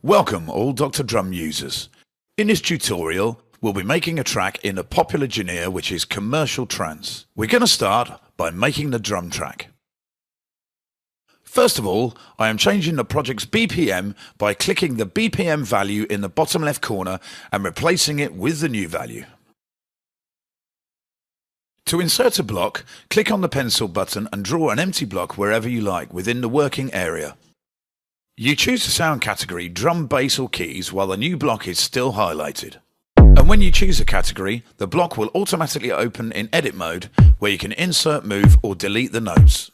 Welcome all Dr.Drum users. In this tutorial, we'll be making a track in a popular genre which is commercial trance. We're going to start by making the drum track. First of all, I am changing the project's BPM by clicking the BPM value in the bottom left corner and replacing it with the new value. To insert a block, click on the pencil button and draw an empty block wherever you like within the working area. You choose the sound category drum, bass or keys while the new block is still highlighted. And when you choose a category, the block will automatically open in edit mode where you can insert, move or delete the notes.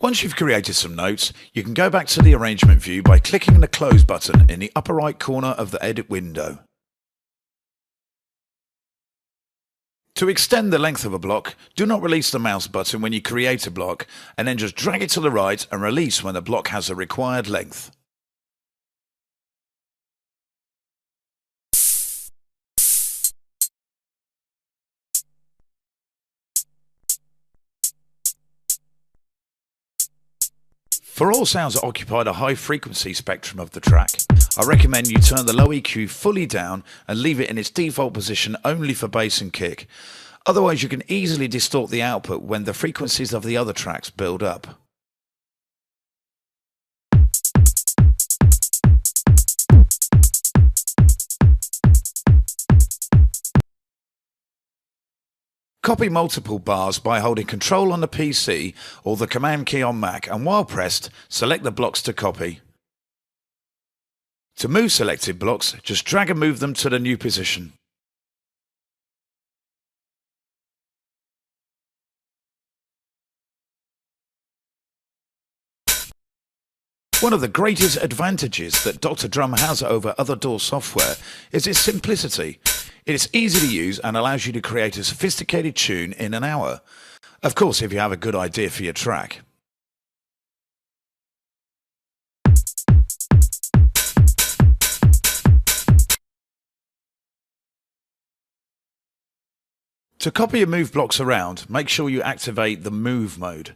Once you've created some notes, you can go back to the arrangement view by clicking the close button in the upper right corner of the edit window. To extend the length of a block, do not release the mouse button when you create a block and then just drag it to the right and release when the block has the required length. For all sounds that occupy the high frequency spectrum of the track, I recommend you turn the low EQ fully down and leave it in its default position only for bass and kick. Otherwise you can easily distort the output when the frequencies of the other tracks build up. Copy multiple bars by holding Control on the PC or the Command key on Mac, and while pressed, select the blocks to copy. To move selected blocks, just drag and move them to the new position. One of the greatest advantages that Dr.Drum has over other DAW software is its simplicity. It is easy to use and allows you to create a sophisticated tune in an hour. Of course, if you have a good idea for your track. To copy and move blocks around, make sure you activate the Move mode.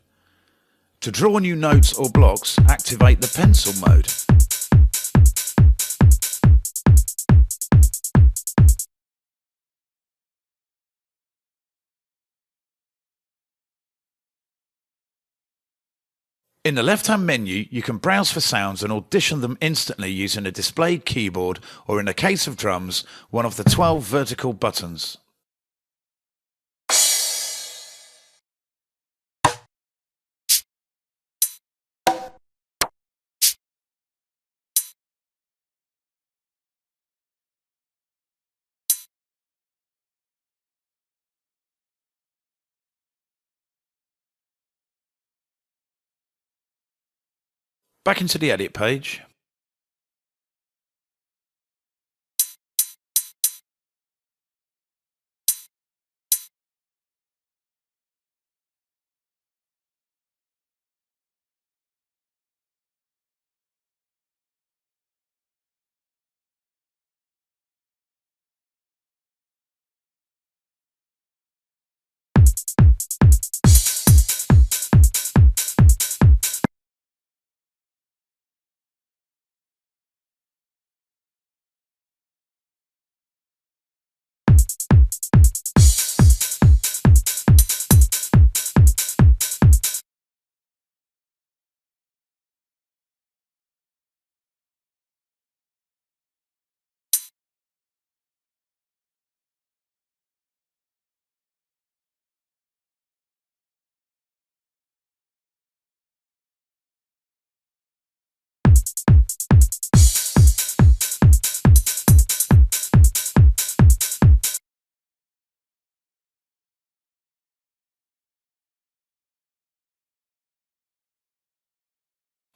To draw new notes or blocks, activate the Pencil mode. In the left-hand menu, you can browse for sounds and audition them instantly using a displayed keyboard or, in the case of drums, one of the 12 vertical buttons. Back into the edit page.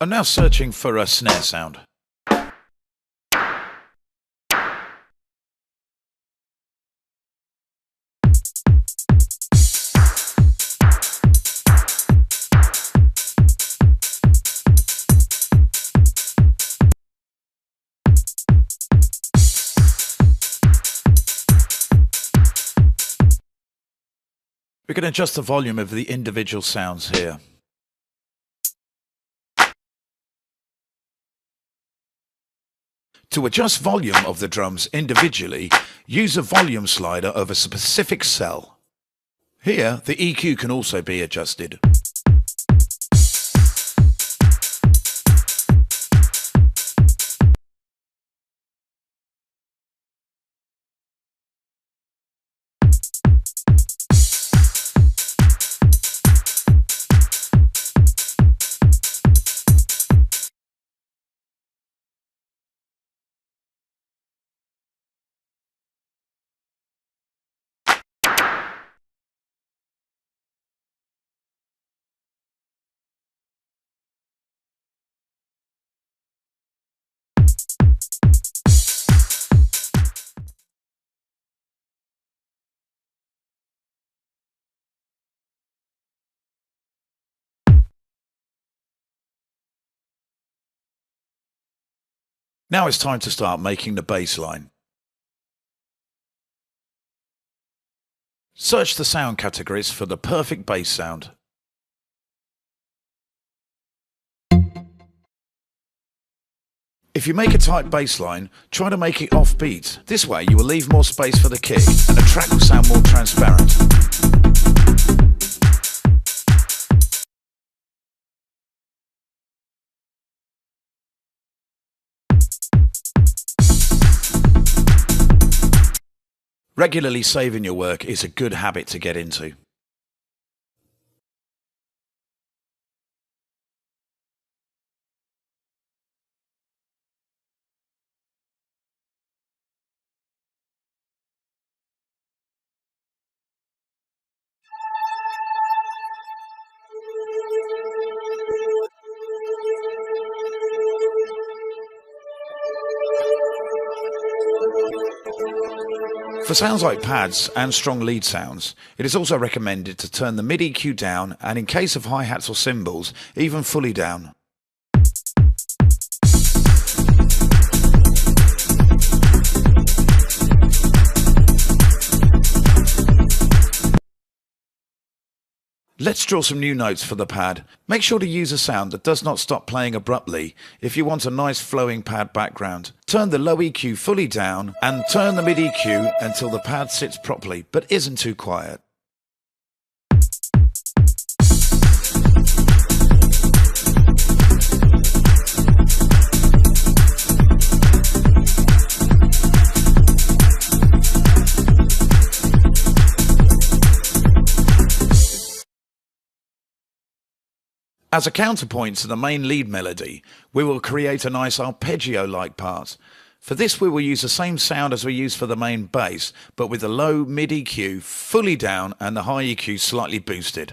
I'm now searching for a snare sound. We can adjust the volume of the individual sounds here. To adjust volume of the drums individually, use a volume slider over a specific cell. Here, the EQ can also be adjusted. Now it's time to start making the bass line. Search the sound categories for the perfect bass sound. If you make a tight bass line, try to make it offbeat. This way you will leave more space for the kick and the track will sound more transparent. Regularly saving your work is a good habit to get into. For sounds like pads and strong lead sounds, it is also recommended to turn the mid-EQ down and in case of hi-hats or cymbals, even fully down. Let's draw some new notes for the pad. Make sure to use a sound that does not stop playing abruptly if you want a nice flowing pad background. Turn the low EQ fully down and turn the mid EQ until the pad sits properly but isn't too quiet. As a counterpoint to the main lead melody, we will create a nice arpeggio-like part. For this we will use the same sound as we use for the main bass, but with the low mid EQ fully down and the high EQ slightly boosted.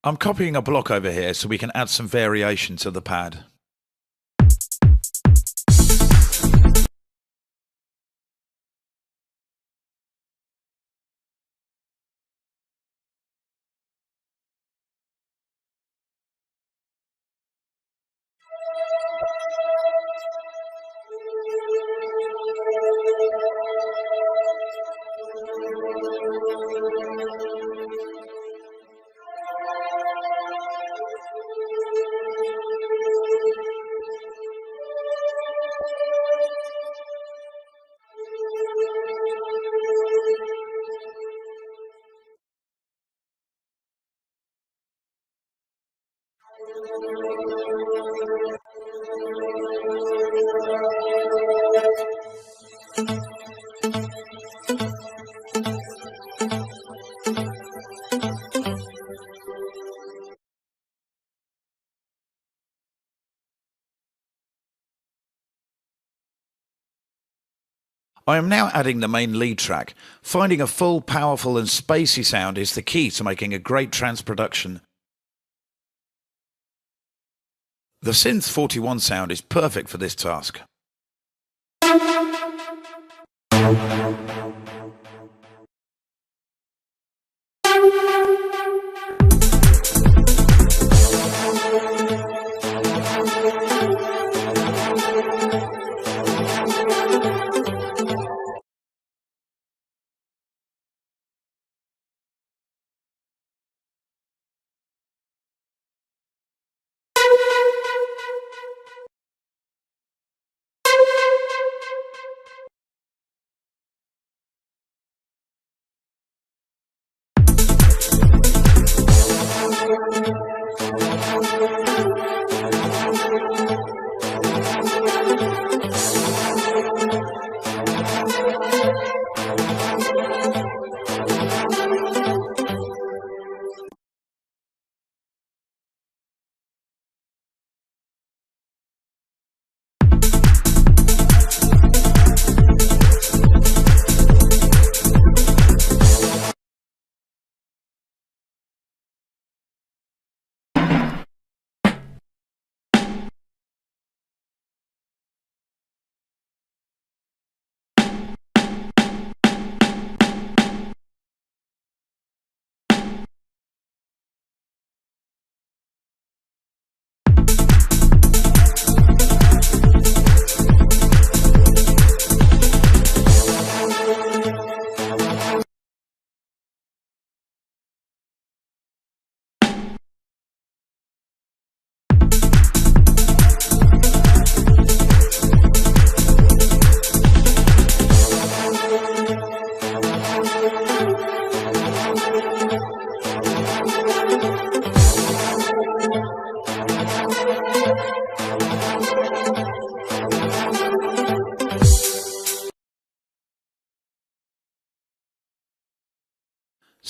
I'm copying a block over here so we can add some variation to the pad. I am now adding the main lead track. Finding a full, powerful and spacey sound is the key to making a great trance production. The Synth 41 sound is perfect for this task.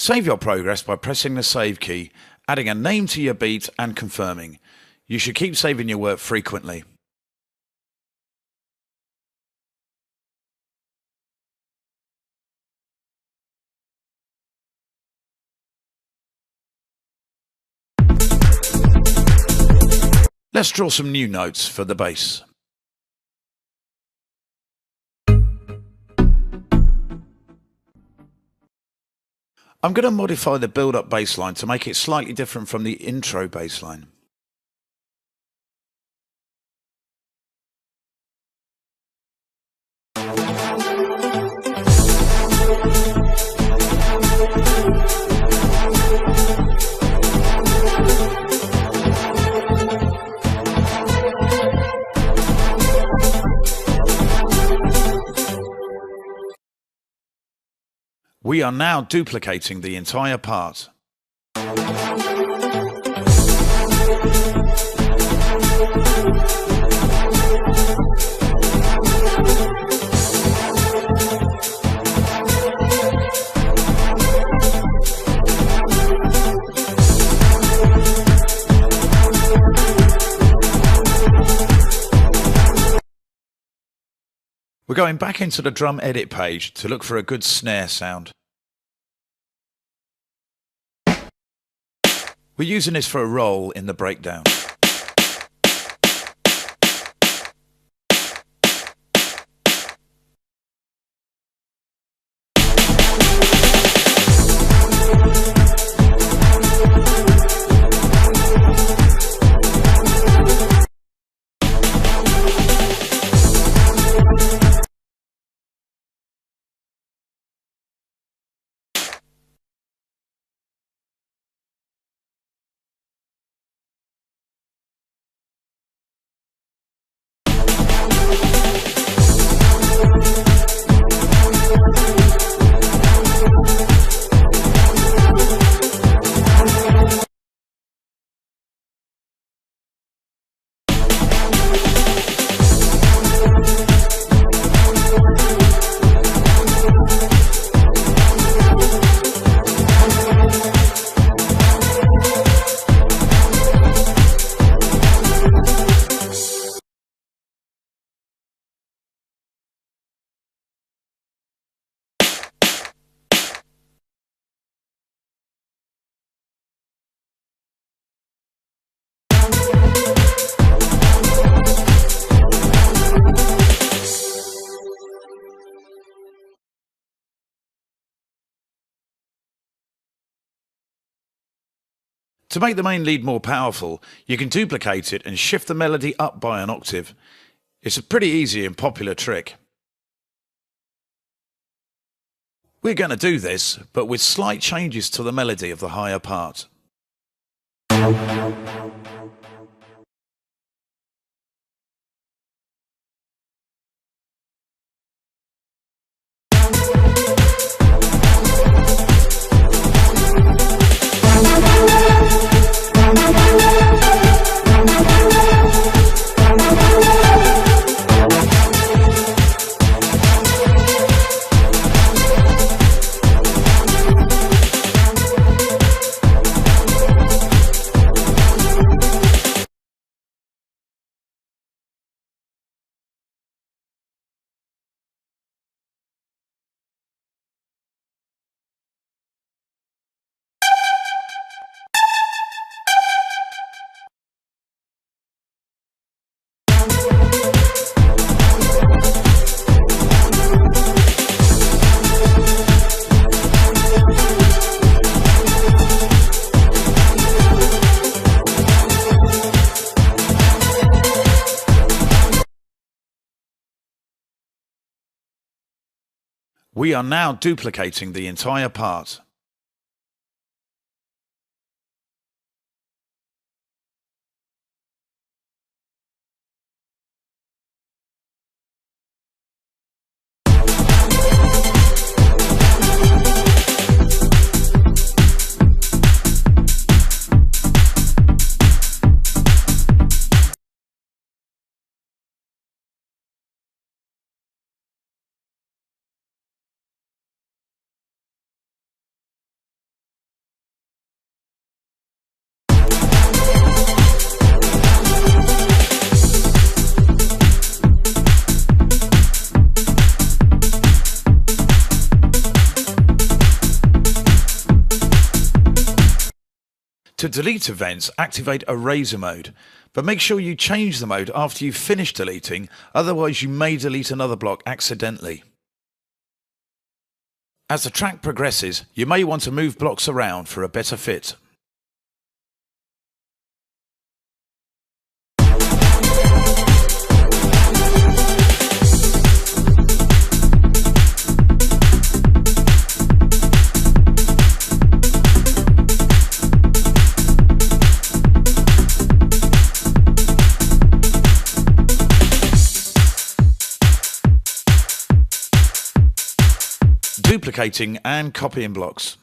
Save your progress by pressing the save key, adding a name to your beat and confirming. You should keep saving your work frequently. Let's draw some new notes for the bass. I'm going to modify the build-up bass line to make it slightly different from the intro bass line. We are now duplicating the entire part. We're going back into the drum edit page to look for a good snare sound. We're using this for a roll in the breakdown. To make the main lead more powerful, you can duplicate it and shift the melody up by an octave. It's a pretty easy and popular trick. We're going to do this, but with slight changes to the melody of the higher part. We are now duplicating the entire part. To delete events, activate Eraser mode, but make sure you change the mode after you've finished deleting, otherwise you may delete another block accidentally. As the track progresses, you may want to move blocks around for a better fit. Duplicating and copying blocks.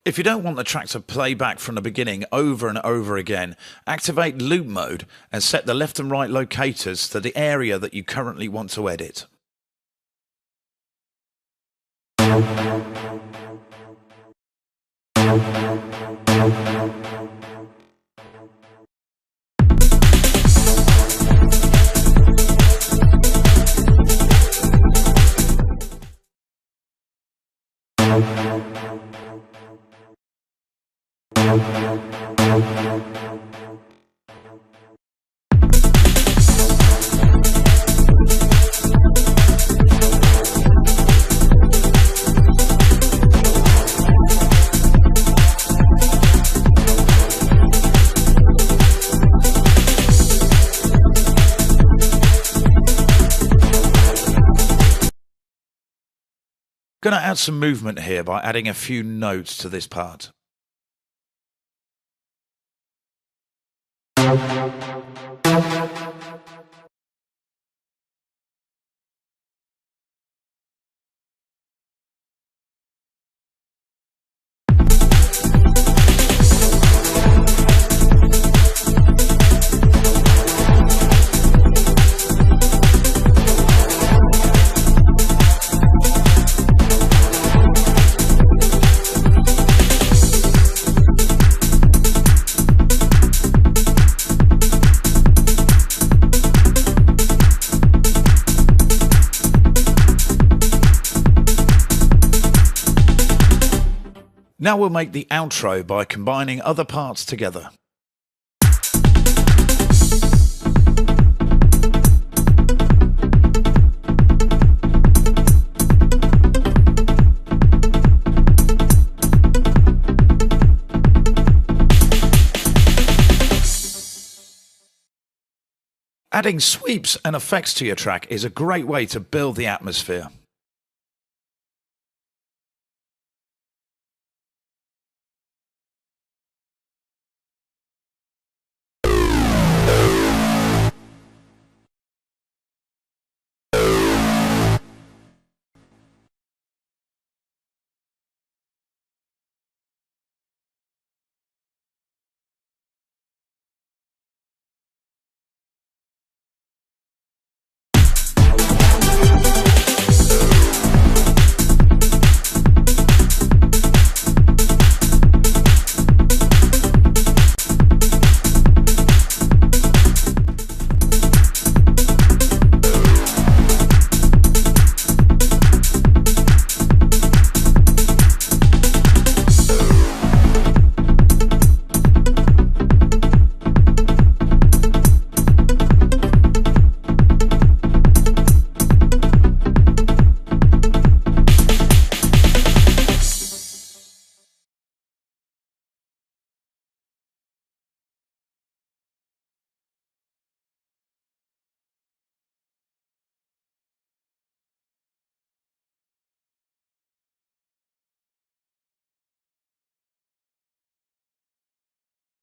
If you don't want the track to play back from the beginning over and over again, activate loop mode and set the left and right locators to the area that you currently want to edit. I'm going to add some movement here by adding a few notes to this part. Now we'll make the outro by combining other parts together. Adding sweeps and effects to your track is a great way to build the atmosphere.